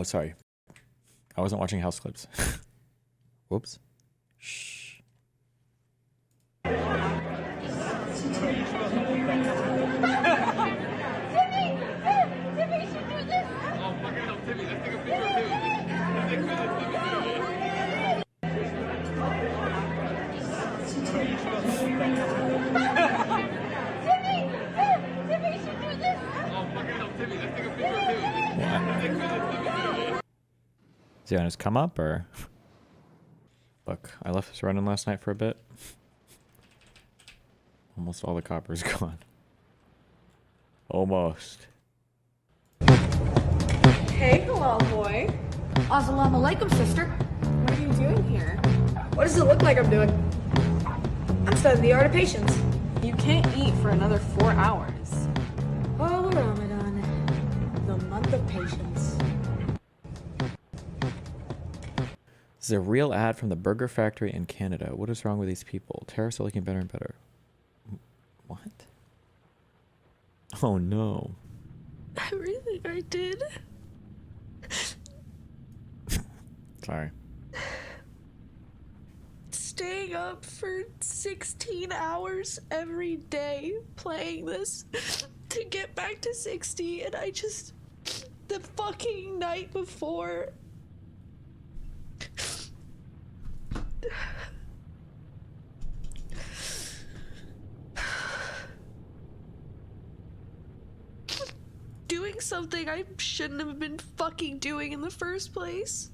sorry. I wasn't watching house clips. Whoops. Shh. Is he on his come up or? Look, I left this running last night for a bit. Almost all the copper is gone. Almost. Hey, halal boy. Assalamu alaikum, sister. What are you doing here? What does it look like I'm doing? I'm studying the art of patience. You can't eat for another 4 hours. Oh, Ramadan. The month of patience. This is a real ad from the burger factory in Canada. What is wrong with these people? Tariffs are looking better and better. What? Oh no. Everything I did. Sorry. Staying up for 16 hours every day playing this to get back to 60, and I just... The fucking night before... doing something I shouldn't have been fucking doing in the first place.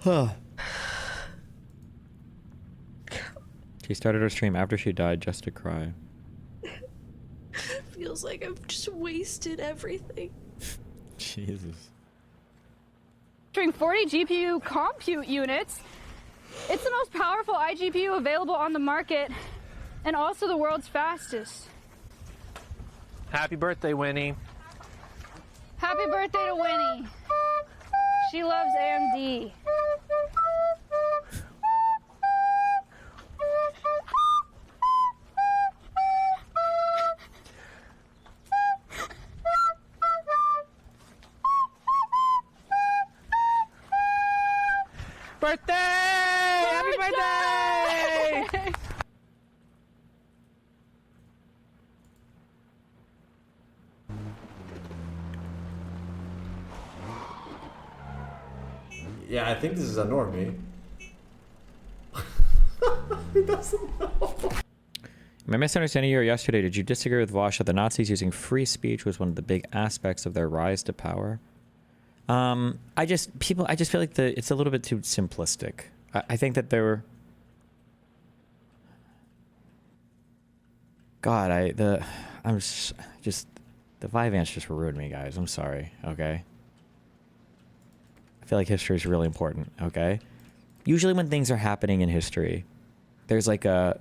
Huh. She started her stream after she died just to cry. Feels like I've just wasted everything. Jesus. Featuring 40 GPU compute units. It's the most powerful iGPU available on the market and also the world's fastest. Happy birthday, Winnie. Happy birthday to Winnie. She loves AMD. Birthday! Happy birthday! Yeah, I think this is a normie. He doesn't know. Am I misunderstanding you yesterday? Did you disagree with Vosh that the Nazis using free speech was one of the big aspects of their rise to power? I just feel like it's a little bit too simplistic. I think that there were... God, the Vyvanse just ruined me, guys. I'm sorry, okay? I feel like history is really important, okay? Usually when things are happening in history, there's like an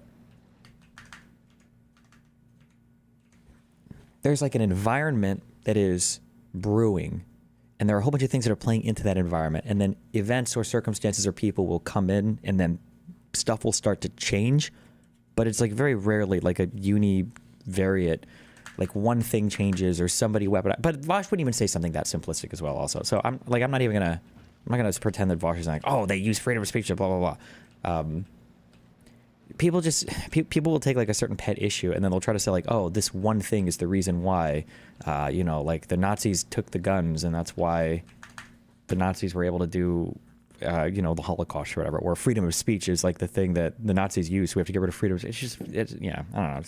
environment that is brewing, and there are a whole bunch of things that are playing into that environment, and then events or circumstances or people will come in, and then stuff will start to change, but it's like very rarely like a univariate, like one thing changes or somebody weaponized. But Vosh wouldn't even say something that simplistic as well also. So I'm not gonna pretend that Vosh is like, oh, they use freedom of speech, blah, blah, blah. People will take like a certain pet issue and then they'll try to say like, oh, this one thing is the reason why, you know, like the Nazis took the guns and that's why the Nazis were able to do, you know, the Holocaust or whatever, or freedom of speech is like the thing that the Nazis used. So we have to get rid of freedom of speech. Yeah, I don't know.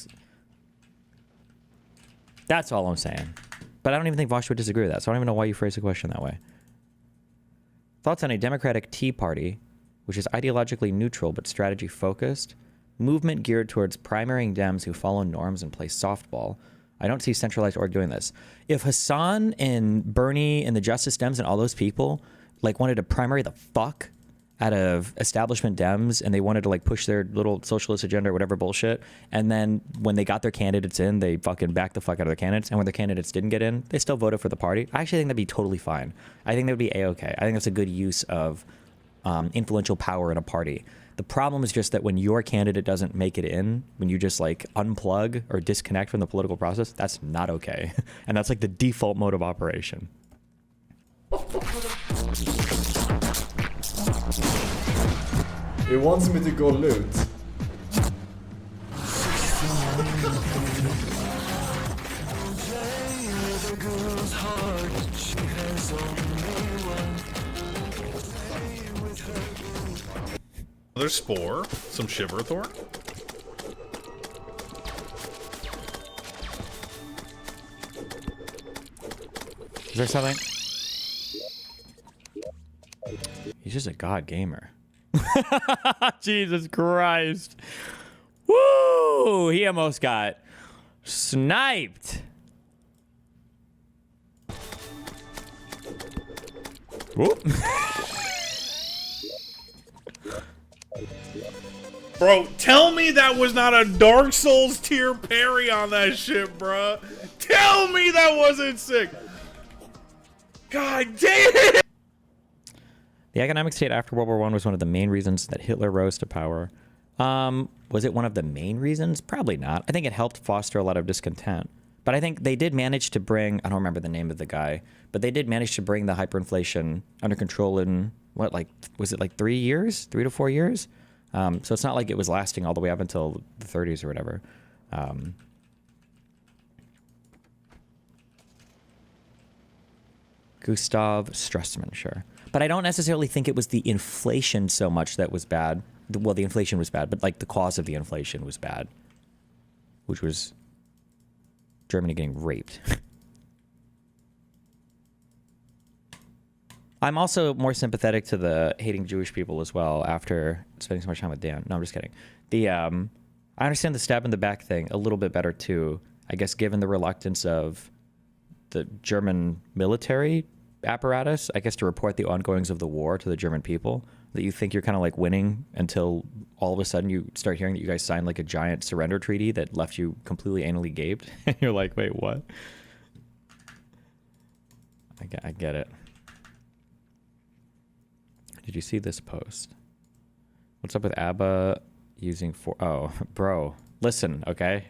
That's all I'm saying. But I don't even think Vosh would disagree with that. So I don't even know why you phrased the question that way. Thoughts on a Democratic Tea Party, which is ideologically neutral but strategy focused, movement geared towards primarying Dems who follow norms and play softball. I don't see centralized org doing this. If Hassan and Bernie and the Justice Dems and all those people like wanted to primary the fuck out of establishment Dems and they wanted to like push their little socialist agenda or whatever bullshit, and then when they got their candidates in, they fucking backed the fuck out of their candidates, and when their candidates didn't get in, they still voted for the party. I actually think that'd be totally fine. I think that would be a-okay. I think that's a good use of influential power in a party. The problem is just that when your candidate doesn't make it in, when you just like unplug or disconnect from the political process, that's not okay. And that's like the default mode of operation. He wants me to go loot. Another spore, some shiverthorn. Is there something? He's just a god gamer. Jesus Christ. Woo! He almost got sniped. Whoop. Bro, tell me that was not a Dark Souls tier parry on that shit, bro. Tell me that wasn't sick. God damn it. The economic state after World War I was one of the main reasons that Hitler rose to power. Was it one of the main reasons? Probably not. I think it helped foster a lot of discontent. But I think they did manage to bring, I don't remember the name of the guy, but they did manage to bring the hyperinflation under control in, what, like, was it like 3 years? 3 to 4 years? So it's not like it was lasting all the way up until the 30s or whatever. Gustav Strussmann, sure. But I don't necessarily think it was the inflation so much that was bad. Well, the inflation was bad, but like the cause of the inflation was bad, which was Germany getting raped. I'm also more sympathetic to the hating Jewish people as well after spending so much time with Dan. No, I'm just kidding. I understand the stab in the back thing a little bit better too. I guess given the reluctance of the German military apparatus, I guess, to report the ongoings of the war to the German people, that you think you're kind of like winning until all of a sudden you start hearing that you guys signed like a giant surrender treaty that left you completely anally gaped. And you're like, wait, what? I get it. Did you see this post? What's up with ABBA using oh, bro, listen, okay?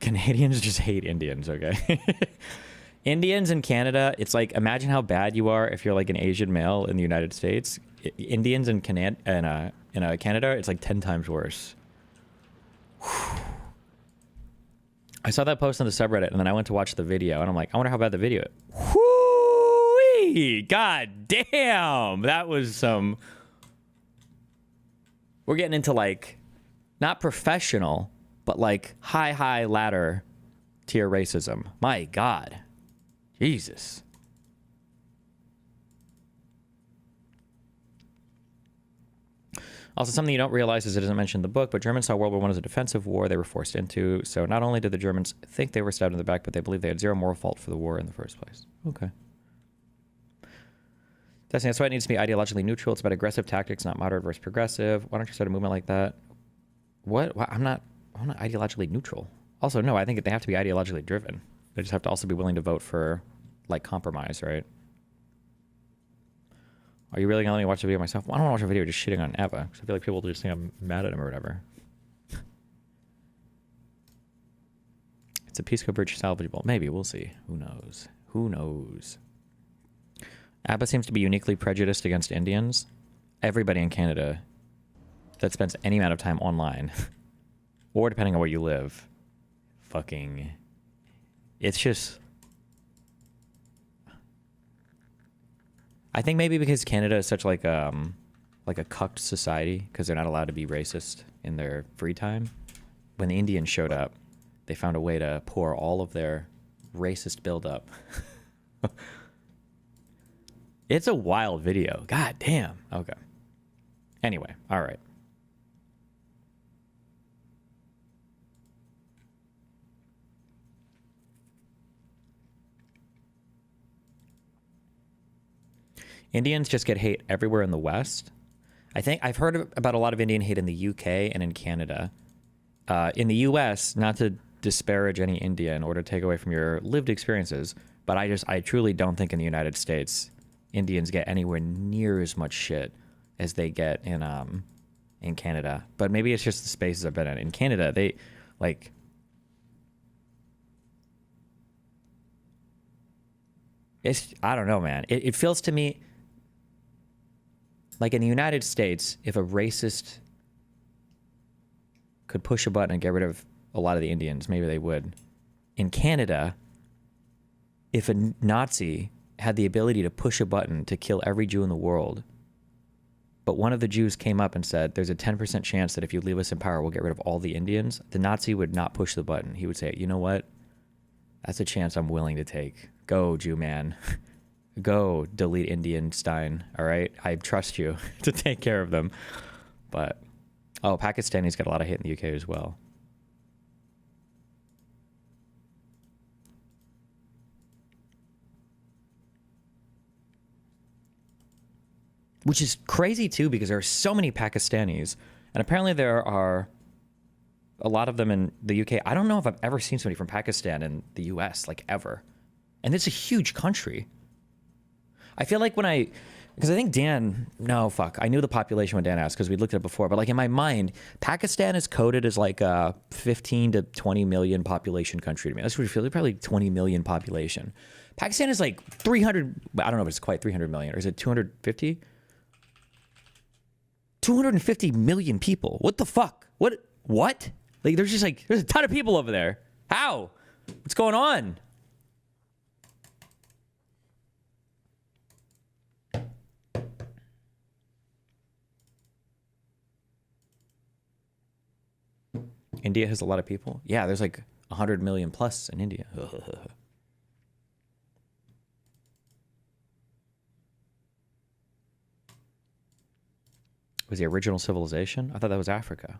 Canadians just hate Indians, okay? Indians in Canada, it's like, imagine how bad you are if you're like an Asian male in the United States. Indians in Canada, it's like 10 times worse. Whew. I saw that post on the subreddit, and then I went to watch the video, and I'm like, I wonder how bad the video is. Whoo-wee! God damn! That was some... We're getting into like, not professional, but like high ladder tier racism. My God. Jesus. Also, something you don't realize is it isn't mentioned in the book, but Germans saw World War I as a defensive war they were forced into. So not only did the Germans think they were stabbed in the back, but they believed they had zero moral fault for the war in the first place. Okay. That's why it needs to be ideologically neutral. It's about aggressive tactics, not moderate versus progressive. Why don't you start a movement like that? What? I'm not ideologically neutral. Also, no, I think they have to be ideologically driven. They just have to also be willing to vote for, like, compromise, right? Are you really going to let me watch the video myself? Well, I don't want to watch a video just shitting on Eva, because I feel like people just think I'm mad at him or whatever. It's a Pisco Bridge salvageable. Maybe, we'll see. Who knows? Who knows? ABBA seems to be uniquely prejudiced against Indians. Everybody in Canada that spends any amount of time online, or depending on where you live, fucking... It's just... I think maybe because Canada is such like a cucked society, because they're not allowed to be racist in their free time. When the Indians showed up, they found a way to pour all of their racist buildup. It's a wild video. God damn. Okay. Anyway, all right. Indians just get hate everywhere in the West. I think I've heard about a lot of Indian hate in the UK and in Canada. In the US, not to disparage any India in order to take away from your lived experiences, but I truly don't think in the United States Indians get anywhere near as much shit as they get in Canada. But maybe it's just the spaces I've been in. In Canada, they like I don't know, man. It feels to me like in the United States, if a racist could push a button and get rid of a lot of the Indians, maybe they would. In Canada, if a Nazi had the ability to push a button to kill every Jew in the world, but one of the Jews came up and said, there's a 10% chance that if you leave us in power, we'll get rid of all the Indians, the Nazi would not push the button. He would say, you know what? That's a chance I'm willing to take. Go, Jew man. Go, delete Indian Stein, all right? I trust you to take care of them. But, oh, Pakistanis got a lot of hate in the UK as well. Which is crazy, too, because there are so many Pakistanis. And apparently there are a lot of them in the UK. I don't know if I've ever seen somebody from Pakistan in the US, like, ever. And it's a huge country. I feel like because I think Dan, no, fuck. I knew the population when Dan asked because we looked at it before. But, like, in my mind, Pakistan is coded as, like, a 15 to 20 million population country to me. That's what we feel. Probably 20 million population. Pakistan is, like, 300. I don't know if it's quite 300 million. Or is it 250? 250 million people. What the fuck? What? Like, there's a ton of people over there. How? What's going on? India has a lot of people. Yeah, there's like 100 million plus in India. Was the original civilization? I thought that was Africa.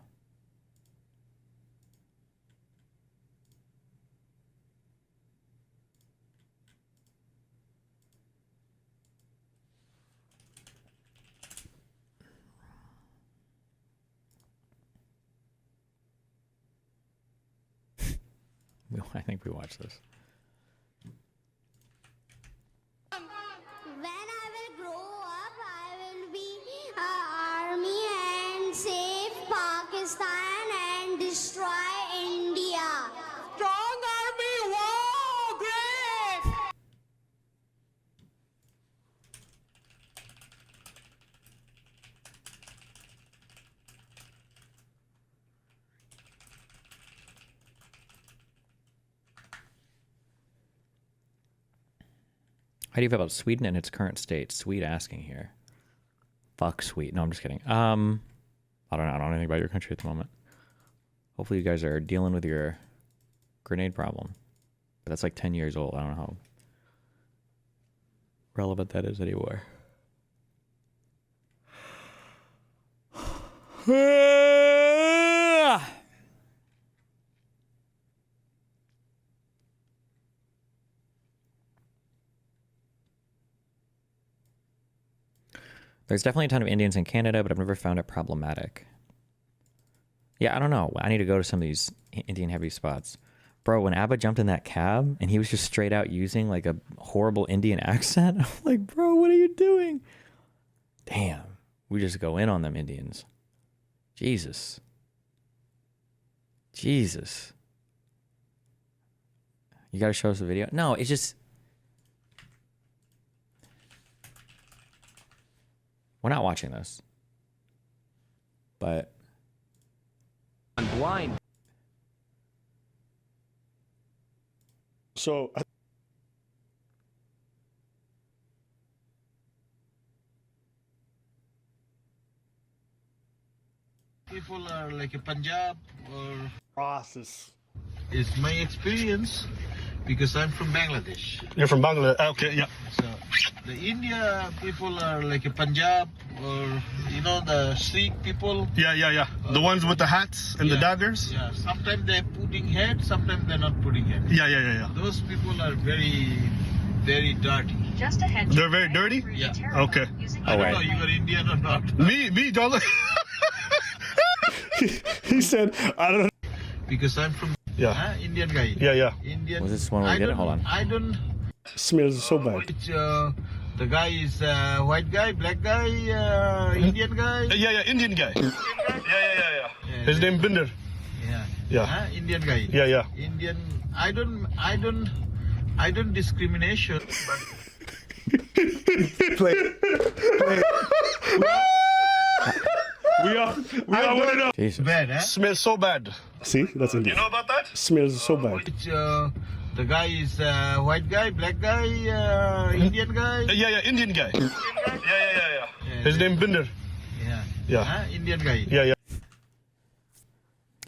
I think we watched this. When I will grow up, I will be army and save Pakistan and destroy India. Strong army, wow, great! How do you feel about Sweden and its current state? Sweet asking here. Fuck Sweden. No, I'm just kidding. I don't know. I don't know anything about your country at the moment. Hopefully you guys are dealing with your grenade problem. But that's like 10 years old. I don't know how relevant that is anymore. There's definitely a ton of Indians in Canada, but I've never found it problematic. Yeah, I don't know. I need to go to some of these Indian heavy spots. Bro, when Abba jumped in that cab and he was just straight out using like a horrible Indian accent, I'm like, bro, what are you doing? Damn, we just go in on them Indians. Jesus. Jesus. You gotta show us the video? No, it's just... We're not watching this. But... I'm blind. So... People are like a Punjab or process. Is my experience because I'm from Bangladesh. You're from Bangladesh. Okay, yeah. So the India people are like a Punjab or the Sikh people. Yeah. The ones with the hats and the daggers. Yeah. Sometimes they're putting head, sometimes they're not putting head. Yeah. Those people are very, very dirty. Just ahead. They're very dirty? Yeah. Okay. I don't know you are Indian or not. Me, don't look. He said, I don't know. Because I'm from Yeah. Indian guy. Yeah. Indian. Was this one where we did it? Hold on. I don't. Smells so bad. Which the guy is white guy, black guy, Indian guy. Yeah. Indian guy. Yeah. His name Binder. Yeah. Indian guy. Yeah. Indian. I don't discrimination. But We all want to know. Jesus. bad, huh? Smells so bad. See, that's Indian. You know about that? Smells so bad. Which the guy is white guy, black guy, Indian guy. Yeah. Indian guy. Yeah. His name Binder. Yeah. Indian guy. Yeah.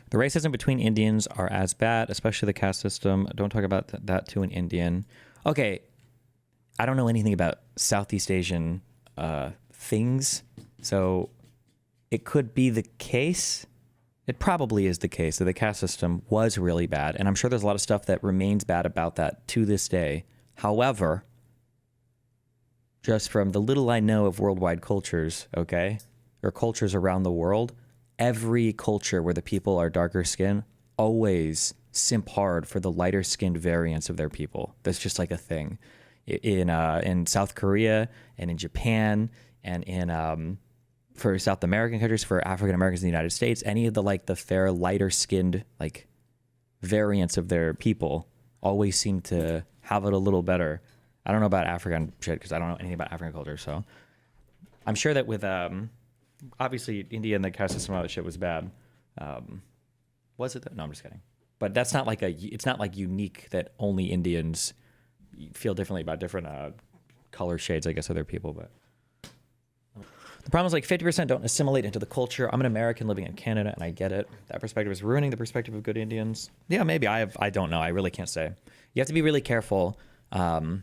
The racism between Indians are as bad, especially the caste system. Don't talk about that to an Indian. Okay, I don't know anything about Southeast Asian things, so it could be the case. It probably is the case that the caste system was really bad, and I'm sure there's a lot of stuff that remains bad about that to this day. However, just from the little I know of worldwide cultures, okay, or cultures around the world, every culture where the people are darker skin always simp hard for the lighter skinned variants of their people. That's just like a thing. In South Korea and in Japan and in for South American countries, for African Americans in the United States, any of the fair lighter skinned like variants of their people always seem to have it a little better. I don't know about African shit because I don't know anything about African culture, so I'm sure that with obviously India and the caste system and all that shit was bad. Was it though? No, I'm just kidding. But that's not it's not like unique that only Indians feel differently about different color shades, I guess, of their people. But the problem is 50% don't assimilate into the culture. I'm an American living in Canada, and I get it. That perspective is ruining the perspective of good Indians. Yeah, maybe. I don't know. I really can't say. You have to be really careful. As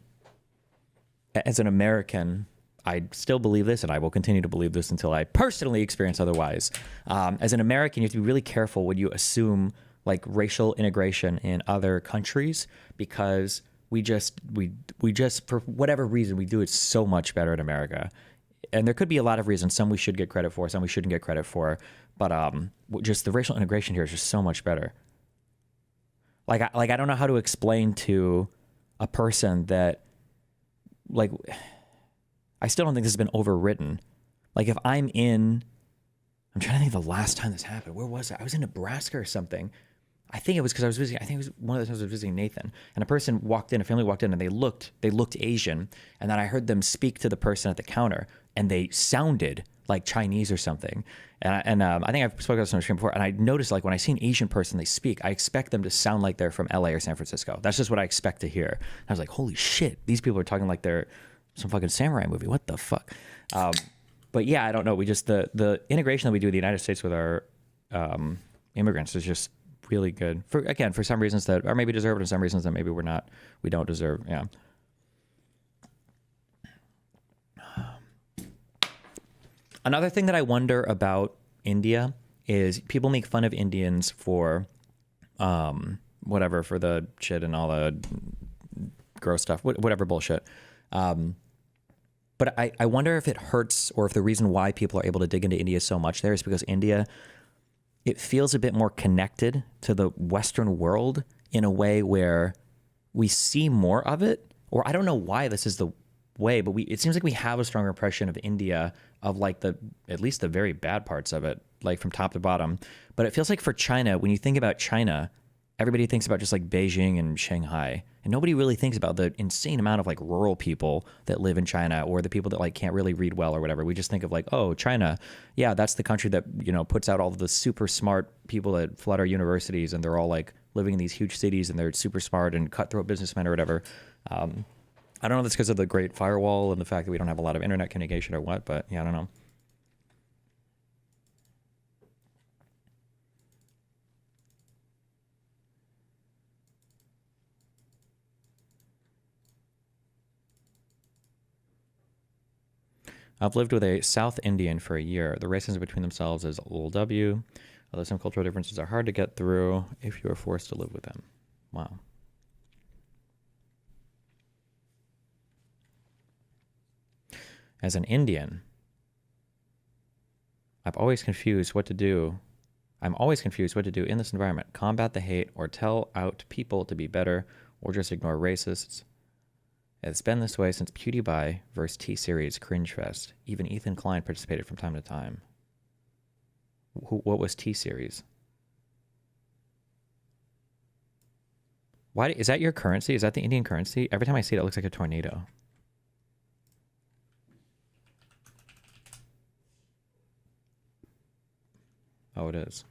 an American, I still believe this, and I will continue to believe this until I personally experience otherwise. As an American, you have to be really careful when you assume racial integration in other countries, because we just for whatever reason we do it so much better in America. And there could be a lot of reasons. Some we should get credit for, some we shouldn't get credit for. But just the racial integration here is just so much better. I don't know how to explain to a person that I still don't think this has been overwritten. If I'm trying to think of the last time this happened. Where was I? I was in Nebraska or something. I think it was because I was visiting. I think it was one of the times I was visiting Nathan, and a family walked in, and they looked Asian, and then I heard them speak to the person at the counter, and they sounded like Chinese or something. And I think I've spoken about this on the stream before, and I noticed when I see an Asian person they speak, I expect them to sound like they're from LA or San Francisco. That's just what I expect to hear. And I was like, holy shit, these people are talking like they're some fucking samurai movie. What the fuck? But yeah, I don't know. We just the integration that we do in the United States with our immigrants is just really good. For some reasons that are maybe deserved, and some reasons that maybe we don't deserve. Yeah. Another thing that I wonder about India is people make fun of Indians for whatever, for the shit and all the gross stuff, whatever bullshit. But I wonder if it hurts, or if the reason why people are able to dig into India so much there is because India, it feels a bit more connected to the Western world in a way where we see more of it. Or I don't know why this is the way, but it seems like we have a stronger impression of India, of at least the very bad parts of it, from top to bottom. But it feels like for China, when you think about China, everybody thinks about just Beijing and Shanghai, and nobody really thinks about the insane amount of rural people that live in China, or the people that can't really read well or whatever. We just think of oh, China, yeah, that's the country that puts out all of the super smart people that flood our universities, and they're all living in these huge cities, and they're super smart and cutthroat businessmen or whatever. I don't know if it's because of the Great Firewall and the fact that we don't have a lot of internet communication or what, but yeah, I don't know. I've lived with a South Indian for a year. The racism between themselves is little W, although some cultural differences are hard to get through if you are forced to live with them. Wow. As an Indian, I've always confused what to do I'm always confused what to do in this environment. Combat the hate or tell out people to be better or just ignore racists. It's been this way since PewDiePie vs. T-Series Cringe Fest. Even Ethan Klein participated from time to time. What was T-Series? Why is that your currency? Is that the Indian currency? Every time I see it, it looks like a tornado. Oh, it is.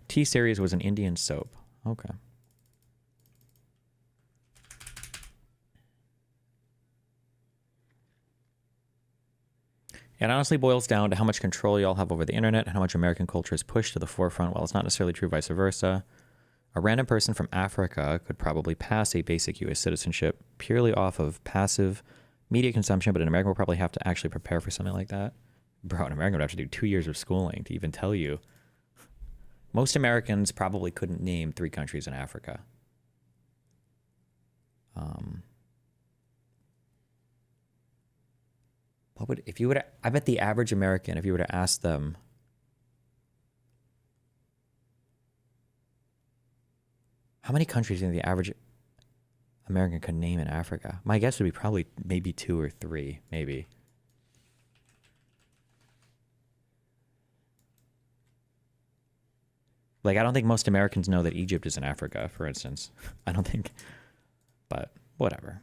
T-Series was an Indian soap. Okay. It honestly boils down to how much control y'all have over the internet and how much American culture is pushed to the forefront, while it's not necessarily true vice versa. A random person from Africa could probably pass a basic U.S. citizenship purely off of passive media consumption, but in America we'll probably have to actually prepare for something like that. Bro, in America we'd have to do 2 years of schooling to even tell you. Most Americans probably couldn't name 3 countries in Africa. What would, if you would, I bet the average American, if you were to ask them, how many countries do you think the average American could name in Africa? My guess would be probably maybe 2 or 3, maybe. Like, I don't think most Americans know that Egypt is in Africa, for instance. I don't think, but whatever.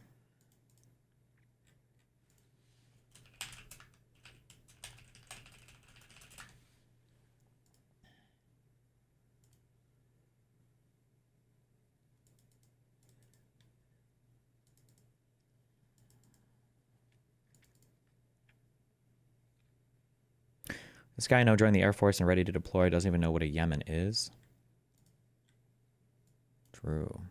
This guy I know joined the Air Force and ready to deploy doesn't even know what a Yemen is. True.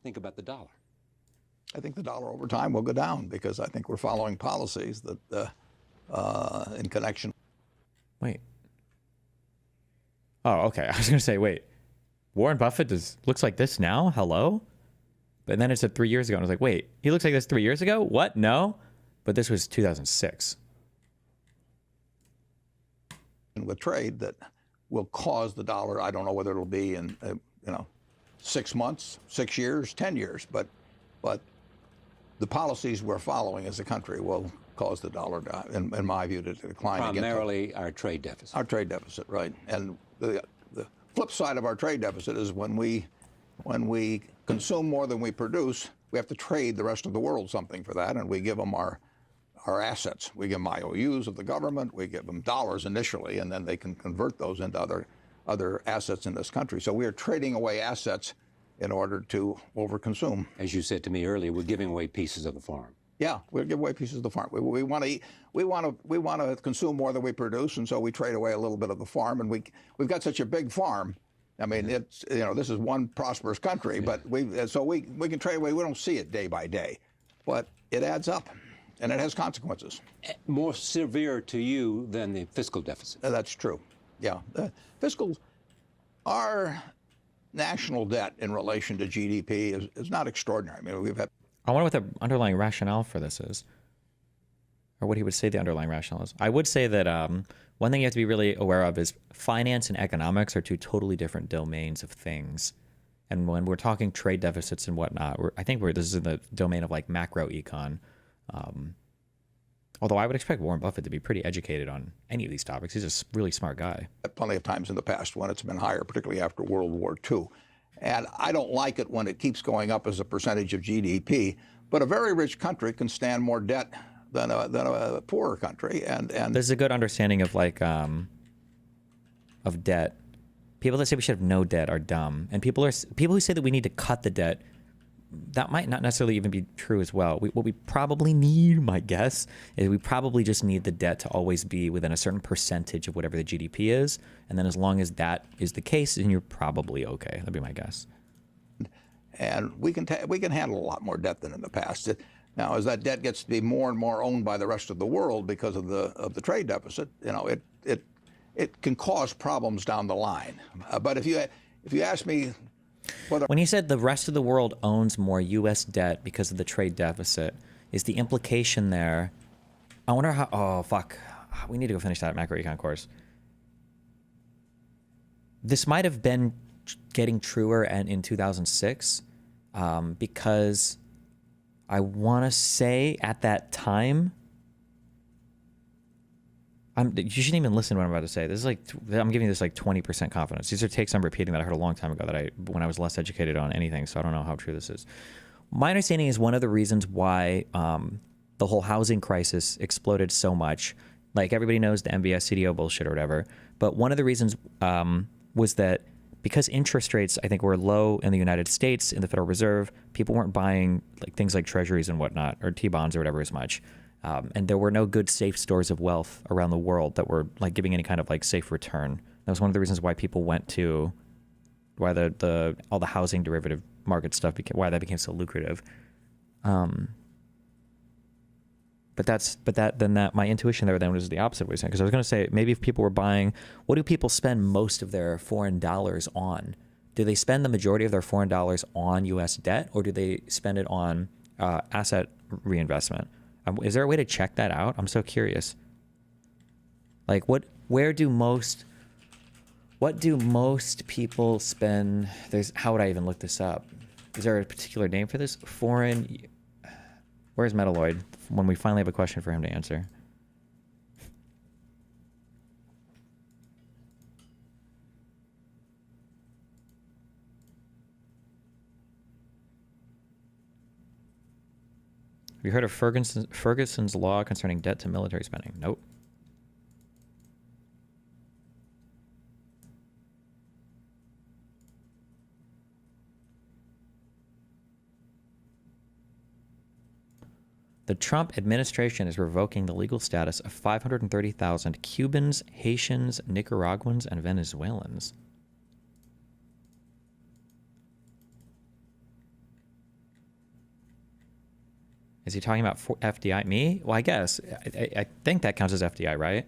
Think about the dollar. I think the dollar over time will go down because I think we're following policies that in connection. Wait. Oh, okay. I was going to say, wait. Warren Buffett looks like this now? Hello? But then it said 3 years ago. And I was like, wait, he looks like this 3 years ago? What? No? But this was 2006. With trade that will cause the dollar, I don't know whether it'll be in, 6 months, 6 years, 10 years, but the policies we're following as a country will cause the dollar, in my view, to decline. Primarily our trade deficit. Our trade deficit, right. And the flip side of our trade deficit is when we consume more than we produce, we have to trade the rest of the world something for that, and we give them our assets. We give them IOUs of the government, we give them dollars initially, and then they can convert those into other assets in this country. So we are trading away assets in order to overconsume. As you said to me earlier, we're giving away pieces of the farm. Yeah, we'll give away pieces of the farm. We want to consume more than we produce, and so we trade away a little bit of the farm. And we've got such a big farm. I mean, it's this is one prosperous country, but we can trade away. We don't see it day by day, but it adds up, and it has consequences. More severe to you than the fiscal deficit. That's true. Yeah, our national debt in relation to GDP is not extraordinary. I mean, we've had. I wonder what the underlying rationale for this is, or what he would say the underlying rationale is. I would say that one thing you have to be really aware of is finance and economics are 2 totally different domains of things. And when we're talking trade deficits and whatnot, I think this is in the domain of like macroecon. Although I would expect Warren Buffett to be pretty educated on any of these topics. He's a really smart guy. Plenty of times in the past when it's been higher, particularly after World War II. And I don't like it when it keeps going up as a percentage of GDP. But a very rich country can stand more debt than a poorer country. And there's a good understanding of like of debt. People that say we should have no debt are dumb, and people who say that we need to cut the debt, that might not necessarily even be true as well. What we probably need, my guess, is we probably just need the debt to always be within a certain percentage of whatever the GDP is. And then as long as that is the case, then you're probably okay. That'd be my guess. And we can handle a lot more debt than in the past. Now, as that debt gets to be more and more owned by the rest of the world because of the trade deficit, it can cause problems down the line. But if you ask me whether when you said the rest of the world owns more U.S. debt because of the trade deficit, is the implication there? I wonder how. Oh fuck, we need to go finish that macroecon course. This might have been getting truer and in 2006, because I want to say at that time. You shouldn't even listen to what I'm about to say. This is like, I'm giving you this like 20% confidence. These are takes I'm repeating that I heard a long time ago when I was less educated on anything, so I don't know how true this is. My understanding is one of the reasons why the whole housing crisis exploded so much, like everybody knows the MBS CDO bullshit or whatever, but one of the reasons was that because interest rates, I think, were low in the United States, in the Federal Reserve, people weren't buying like things like treasuries and whatnot, or T-bonds or whatever as much. And there were no good safe stores of wealth around the world that were like giving any kind of like safe return. That was one of the reasons why people went to, why all the housing derivative market stuff why that became so lucrative. But my intuition there then was the opposite way, because I was going to say maybe if people were buying, what do people spend most of their foreign dollars on? Do they spend the majority of their foreign dollars on U.S. debt, or do they spend it on asset reinvestment? Is there a way to check that out? I'm so curious. Like, what do most people spend? How would I even look this up? Is there a particular name for this? Foreign. Where's Metalloid? When we finally have a question for him to answer. Have you heard of Ferguson's law concerning debt to military spending? Nope. The Trump administration is revoking the legal status of 530,000 Cubans, Haitians, Nicaraguans, and Venezuelans. Is he talking about FDI? Me? Well, I guess. I think that counts as FDI, right?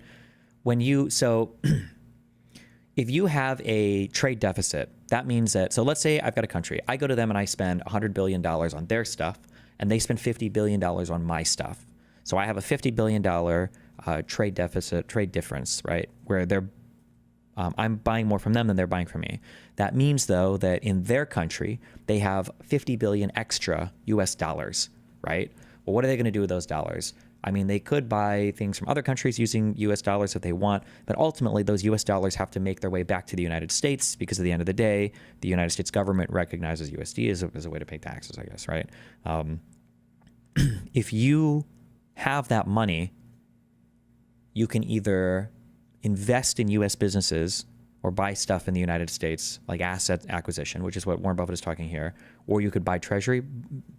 If you have a trade deficit, that means that, so let's say I've got a country. I go to them and I spend $100 billion on their stuff, and they spend $50 billion on my stuff. So I have a $50 billion trade deficit, trade difference, right? Where I'm buying more from them than they're buying from me. That means, though, that in their country, they have 50 billion extra US dollars, right? Well, what are they going to do with those dollars? I mean, they could buy things from other countries using US dollars if they want, but ultimately those US dollars have to make their way back to the United States because at the end of the day, the United States government recognizes USD as a way to pay taxes, I guess, right? If you have that money, you can either invest in US businesses or buy stuff in the United States, like asset acquisition, which is what Warren Buffett is talking here, or you could buy treasury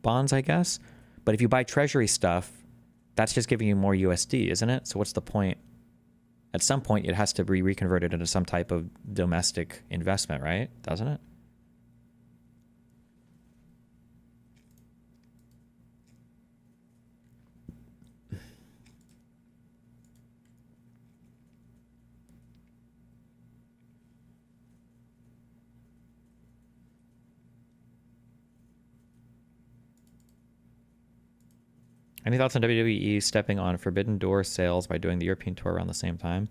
bonds, I guess. But if you buy treasury stuff, that's just giving you more USD, isn't it? So what's the point? At some point, it has to be reconverted into some type of domestic investment, right? Doesn't it? Any thoughts on WWE stepping on Forbidden Door sales by doing the European tour around the same time?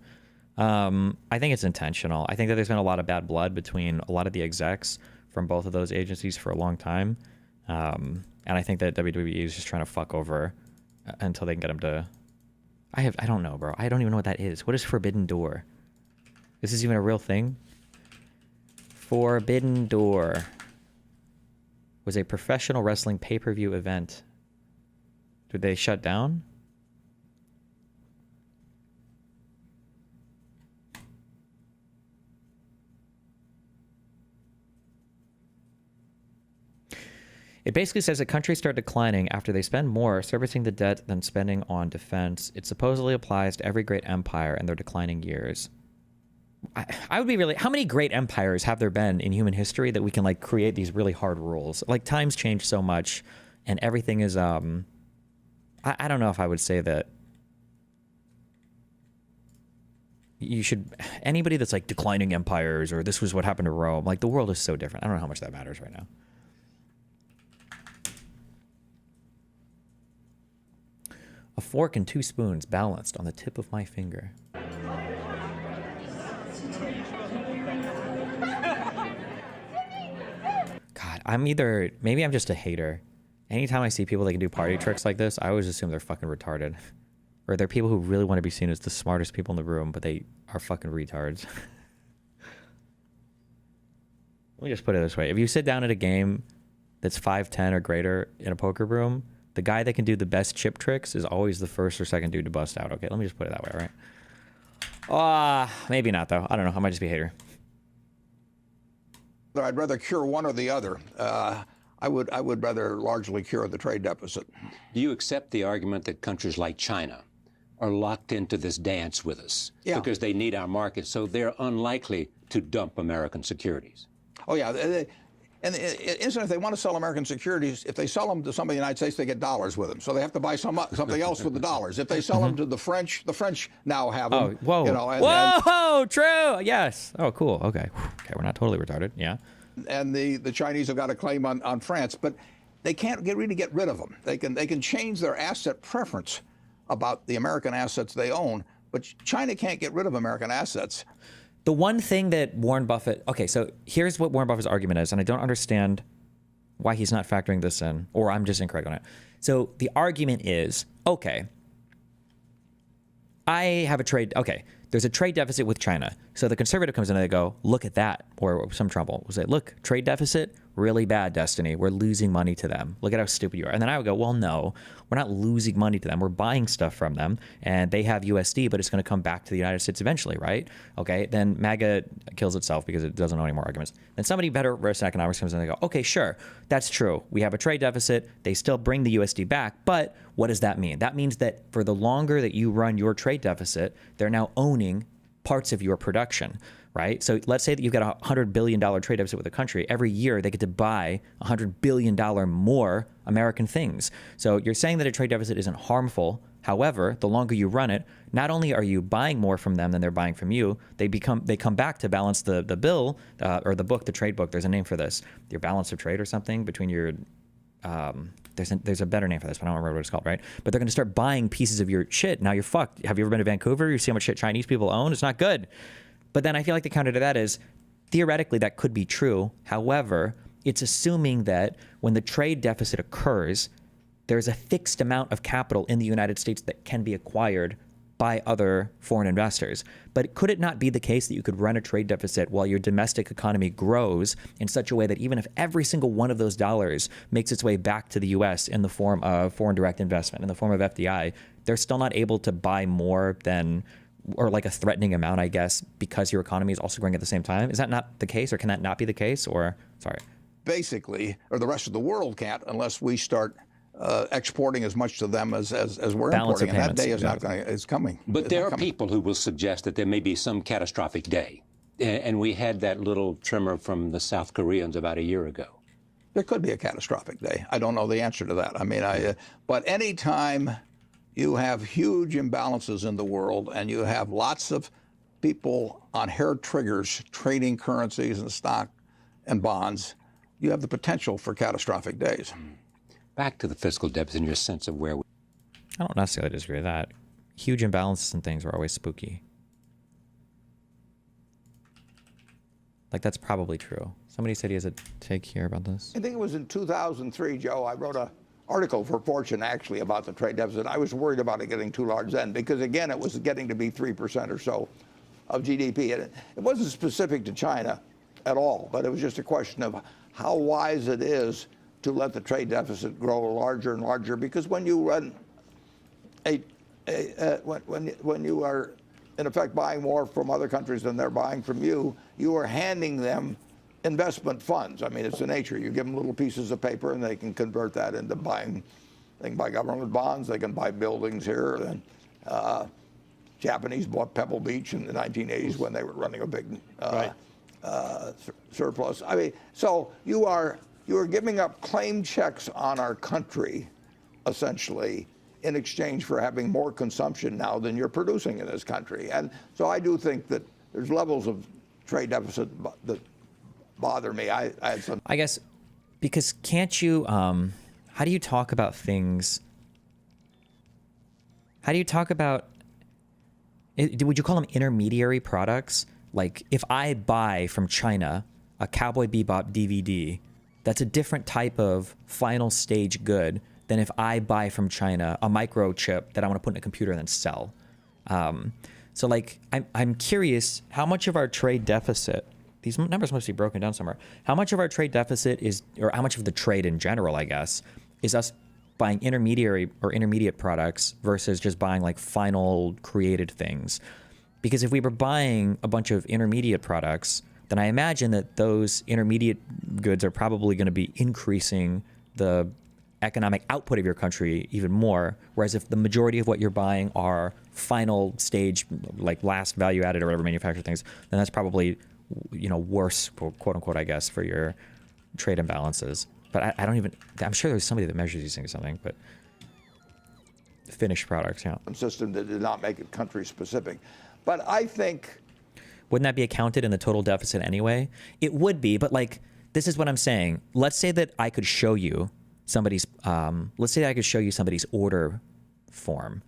I think it's intentional. I think that there's been a lot of bad blood between a lot of the execs from both of those agencies for a long time. And I think that WWE is just trying to fuck over until they can get them to... I don't know, bro. I don't even know what that is. What is Forbidden Door? Is this even a real thing? Forbidden Door was a professional wrestling pay-per-view event. Did they shut down? It basically says that countries start declining after they spend more servicing the debt than spending on defense. It supposedly applies to every great empire in their declining years. I would be really... How many great empires have there been in human history that we can like create these really hard rules? Like times change so much and everything is... I don't know if I would say that you should, anybody that's like declining empires or this was what happened to Rome, like the world is so different. I don't know how much that matters right now. A fork and 2 spoons balanced on the tip of my finger. God, maybe I'm just a hater. Anytime I see people that can do party tricks like this, I always assume they're fucking retarded. Or they're people who really want to be seen as the smartest people in the room, but they are fucking retards. Let me just put it this way. If you sit down at a game that's 5'10" or greater in a poker room, the guy that can do the best chip tricks is always the first or second dude to bust out. Okay, let me just put it that way, right? Maybe not, though. I don't know. I might just be a hater. I'd rather cure one or the other. I would rather largely cure the trade deficit. Do you accept the argument that countries like China are locked into this dance with us because they need our market, so they're unlikely to dump American securities? Oh, yeah. And incidentally, if they want to sell American securities, if they sell them to somebody in the United States, they get dollars with them. So they have to buy something else with the dollars. If they sell them to the French now have them. Oh, whoa. You know, whoa, true. Yes. Oh, cool. Okay. Okay, we're not totally retarded. Yeah. And the Chinese have got a claim on France, but they can't really get rid of them. They can change their asset preference about the American assets they own, but China can't get rid of American assets. The one thing that Warren Buffett... Okay, so here's what Warren Buffett's argument is, and I don't understand why he's not factoring this in, or I'm just incorrect on it. So the argument is, okay, I have a trade... Okay, there's a trade deficit with China. So the conservative comes in and they go, look at that. Or some Trump will say, look, trade deficit, really bad, Destiny. We're losing money to them. Look at how stupid you are. And then I would go, well, no, we're not losing money to them. We're buying stuff from them. And they have USD, but it's going to come back to the United States eventually, right? Okay, then MAGA kills itself because it doesn't know any more arguments. Then somebody better versed in economics comes in and they go, okay, sure, that's true. We have a trade deficit. They still bring the USD back. But what does that mean? That means that for the longer that you run your trade deficit, they're now owning parts of your production, right? So let's say that you've got a $100 billion trade deficit with a country. Every year they get to buy $100 billion more American things. So you're saying that a trade deficit isn't harmful. However, the longer you run it, not only are you buying more from them than they're buying from you, they come back to balance the bill or the book, the trade book. There's a name for this, your balance of trade or something between your there's a better name for this, but I don't remember what it's called, right? But they're going to start buying pieces of your shit. Now you're fucked. Have you ever been to Vancouver? You see how much shit Chinese people own? It's not good. But then I feel like the counter to that is, theoretically, that could be true. However, it's assuming that when the trade deficit occurs, there's a fixed amount of capital in the United States that can be acquired by other foreign investors. But could it not be the case that you could run a trade deficit while your domestic economy grows in such a way that even if every single one of those dollars makes its way back to the US in the form of foreign direct investment, in the form of FDI, they're still not able to buy more than, or like a threatening amount, I guess, because your economy is also growing at the same time? Is that not the case, or can that not be the case? Or, sorry. Basically, or the rest of the world can't unless we start exporting as much to them as we're Balance importing, and that day payments. is coming. But there are people who will suggest that there may be some catastrophic day. And we had that little tremor from the South Koreans about a year ago. There could be a catastrophic day. I don't know the answer to that. I mean, but any time you have huge imbalances in the world and you have lots of people on hair triggers trading currencies and stock and bonds, you have the potential for catastrophic days. Back to the fiscal deficit and your sense of where we... I don't necessarily disagree with that. Huge imbalances and things are always spooky. Like, that's probably true. Somebody said he has a take here about this. I think it was in 2003, Joe, I wrote an article for Fortune, actually, about the trade deficit. I was worried about it getting too large then because, again, it was getting to be 3% or so of GDP. And it wasn't specific to China at all, but it was just a question of how wise it is to let the trade deficit grow larger and larger, because when you run when you are in effect buying more from other countries than they're buying from you, you are handing them investment funds. I mean, it's the nature. You give them little pieces of paper and they can convert that into buying. They can buy government bonds. They can buy buildings here. And Japanese bought Pebble Beach in the 1980s when they were running a big surplus. I mean, so you are giving up claim checks on our country, essentially, in exchange for having more consumption now than you're producing in this country. And so I do think that there's levels of trade deficit that bother me. I had some. I guess because can't you? How do you talk about things? How do you talk about? Would you call them intermediary products? Like if I buy from China a Cowboy Bebop DVD, that's a different type of final stage good than if I buy from China a microchip that I want to put in a computer and then sell. So like, I'm curious how much of our trade deficit, these numbers must be broken down somewhere, how much of our trade deficit is, or how much of the trade in general, I guess, is us buying intermediary or intermediate products versus just buying like final created things. Because if we were buying a bunch of intermediate products, then I imagine that those intermediate goods are probably going to be increasing the economic output of your country even more. Whereas if the majority of what you're buying are final stage, like last value added or whatever manufactured things, then that's probably, you know, worse, quote unquote, I guess, for your trade imbalances. But I don't even, I'm sure there's somebody that measures these things or something, but finished products, yeah. System that did not make it country specific. But I think... Wouldn't that be accounted in the total deficit anyway? It would be, but like, this is what I'm saying. Let's say that I could show you somebody's, let's say I could show you somebody's order form,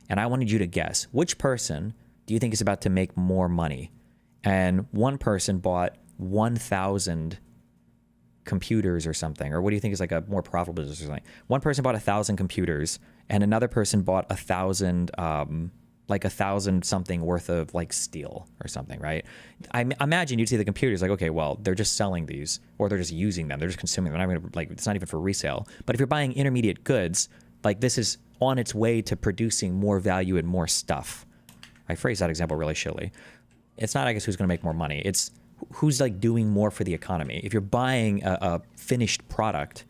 and I wanted you to guess, which person do you think is about to make more money? And one person bought 1,000 computers or something, or what do you think is like a more profitable business or something? One person bought 1,000 computers, and another person bought 1,000, like 1,000 something worth of like steel or something, right? I imagine you'd see the computers like, okay, well, they're just selling these, or they're just using them, they're just consuming them. They're not gonna, like, it's not even for resale. But if you're buying intermediate goods, like this is on its way to producing more value and more stuff. I phrased that example really shilly. It's not, I guess, who's going to make more money. It's who's like doing more for the economy. If you're buying a finished product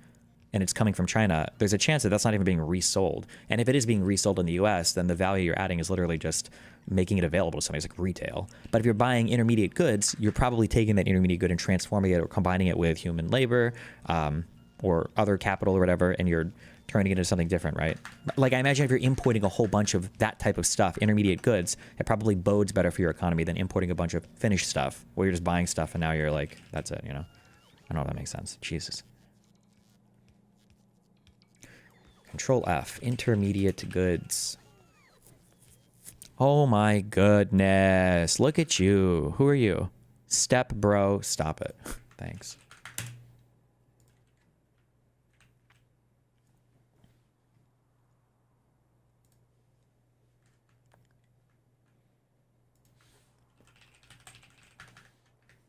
and it's coming from China, there's a chance that that's not even being resold. And if it is being resold in the US, then the value you're adding is literally just making it available to somebody. It's like retail. But if you're buying intermediate goods, you're probably taking that intermediate good and transforming it or combining it with human labor or other capital or whatever, and you're turning it into something different, right? Like I imagine if you're importing a whole bunch of that type of stuff, intermediate goods, it probably bodes better for your economy than importing a bunch of finished stuff where you're just buying stuff and now you're like, that's it, you know? I don't know if that makes sense. Jesus. Control F, intermediate goods. Oh my goodness. Look at you. Who are you? Step bro. Stop it. Thanks.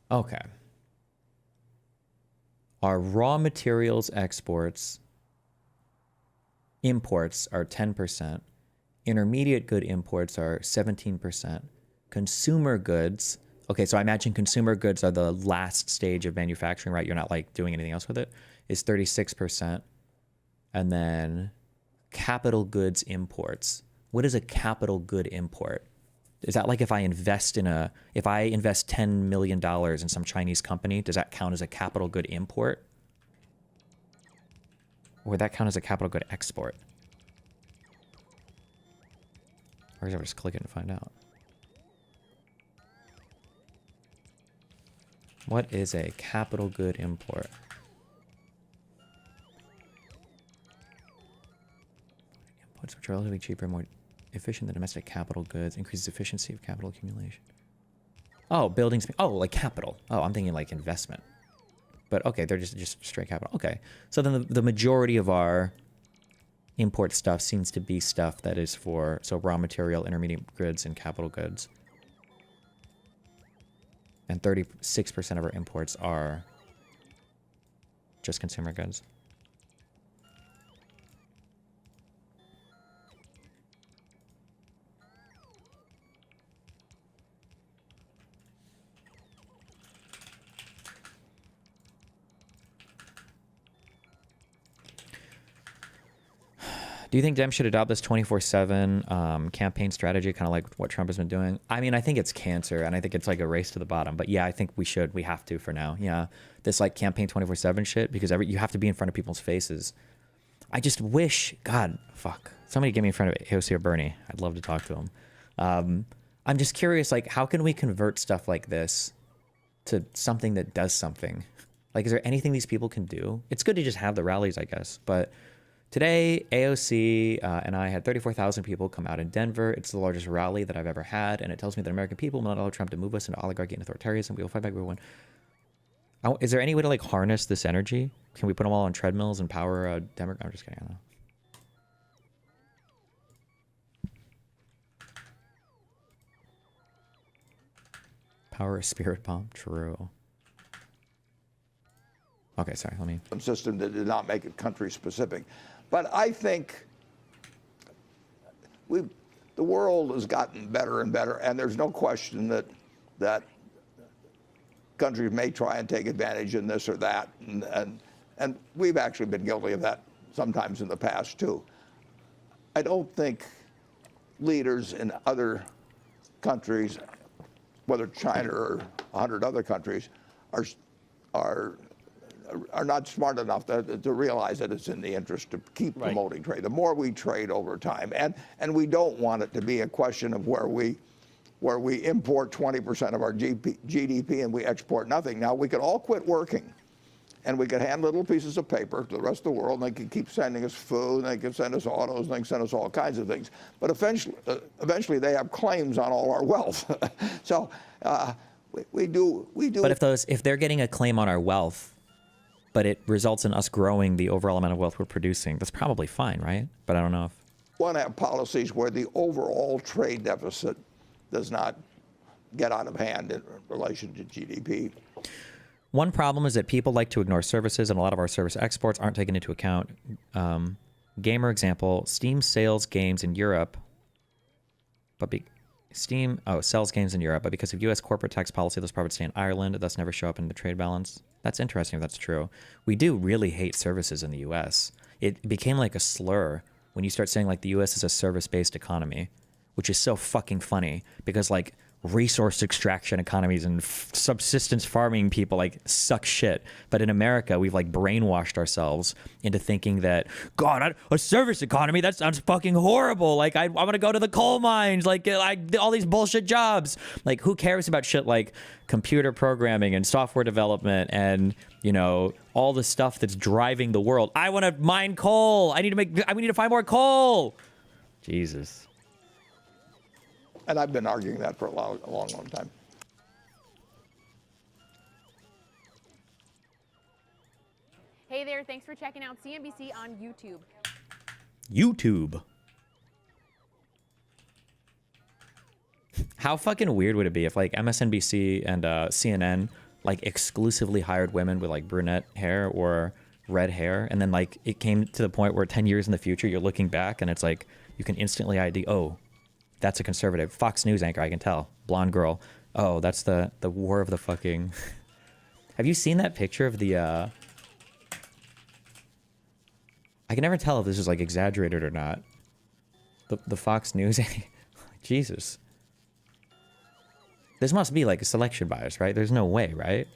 Okay. Our raw materials exports, imports are 10%. Intermediate good imports are 17%. Consumer goods, okay, so I imagine consumer goods are the last stage of manufacturing, right? You're not like doing anything else with it, is 36%. And then capital goods imports. What is a capital good import? Is that like if I invest $10 million in some Chinese company, does that count as a capital good import? Or would that count as a capital good export? Or is I just click it and find out? What is a capital good import? Imports which are relatively cheaper and more efficient than domestic capital goods, increases efficiency of capital accumulation. Oh, buildings. Oh, like capital. Oh, I'm thinking like investment. But okay, they're just straight capital. Okay, so then the majority of our import stuff seems to be stuff that is for raw material, intermediate goods, and capital goods. And 36% of our imports are just consumer goods. Do you think Dem should adopt this 24/7 campaign strategy, kind of like what Trump has been doing? I mean, I think it's cancer, and I think it's like a race to the bottom. But yeah, I think we should. We have to for now. Yeah, this like campaign 24/7 shit, because you have to be in front of people's faces. I just wish, God, fuck. Somebody get me in front of AOC or Bernie. I'd love to talk to him. I'm just curious, like, how can we convert stuff like this to something that does something? Like, is there anything these people can do? It's good to just have the rallies, I guess. But today, AOC and I had 34,000 people come out in Denver. It's the largest rally that I've ever had. And it tells me that American people will not allow Trump to move us into oligarchy and authoritarianism. We will fight back. We will win. Is there any way to, like, harness this energy? Can we put them all on treadmills and power Democrats? I'm just kidding. I don't know. Power a spirit bomb? True. Okay, sorry, let me... System that did not make it country specific. But I think the world has gotten better and better, and there's no question that countries may try and take advantage in this or that, and we've actually been guilty of that sometimes in the past too. I don't think leaders in other countries, whether China or 100 other countries, are not smart enough to realize that it's in the interest to keep promoting trade. The more we trade over time, and we don't want it to be a question of where we import 20% of our GDP and we export nothing. Now, we could all quit working, and we could hand little pieces of paper to the rest of the world, and they could keep sending us food, and they could send us autos, and they can send us all kinds of things. But eventually they have claims on all our wealth. So we do. But if they're getting a claim on our wealth, but it results in us growing the overall amount of wealth we're producing, that's probably fine, right? But I don't know if... We want to have policies where the overall trade deficit does not get out of hand in relation to GDP. One problem is that people like to ignore services, and a lot of our service exports aren't taken into account. Gamer example, Steam sales games in Europe, but Steam sells games in Europe, but because of U.S. corporate tax policy, those profits stay in Ireland, thus never show up in the trade balance. That's interesting if that's true. We do really hate services in the U.S. It became like a slur when you start saying like the U.S. is a service-based economy, which is so fucking funny because like resource extraction economies and subsistence farming people like suck shit. But in America, we've like brainwashed ourselves into thinking that, God, a service economy, that sounds fucking horrible. Like I want to go to the coal mines, like all these bullshit jobs. Like who cares about shit like computer programming and software development and, you know, all the stuff that's driving the world. I want to mine coal. We need to find more coal. Jesus. And I've been arguing that for a long time. Hey there, thanks for checking out CNBC on YouTube. YouTube. How fucking weird would it be if like MSNBC and CNN like exclusively hired women with like brunette hair or red hair, and then like it came to the point where 10 years in the future you're looking back and it's like you can instantly ID, oh, that's a conservative Fox News anchor, I can tell. Blonde girl. Oh, that's the war of the fucking... Have you seen that picture of the... I can never tell if this is like exaggerated or not. The Fox News... Jesus. This must be like a selection bias, right? There's no way, right?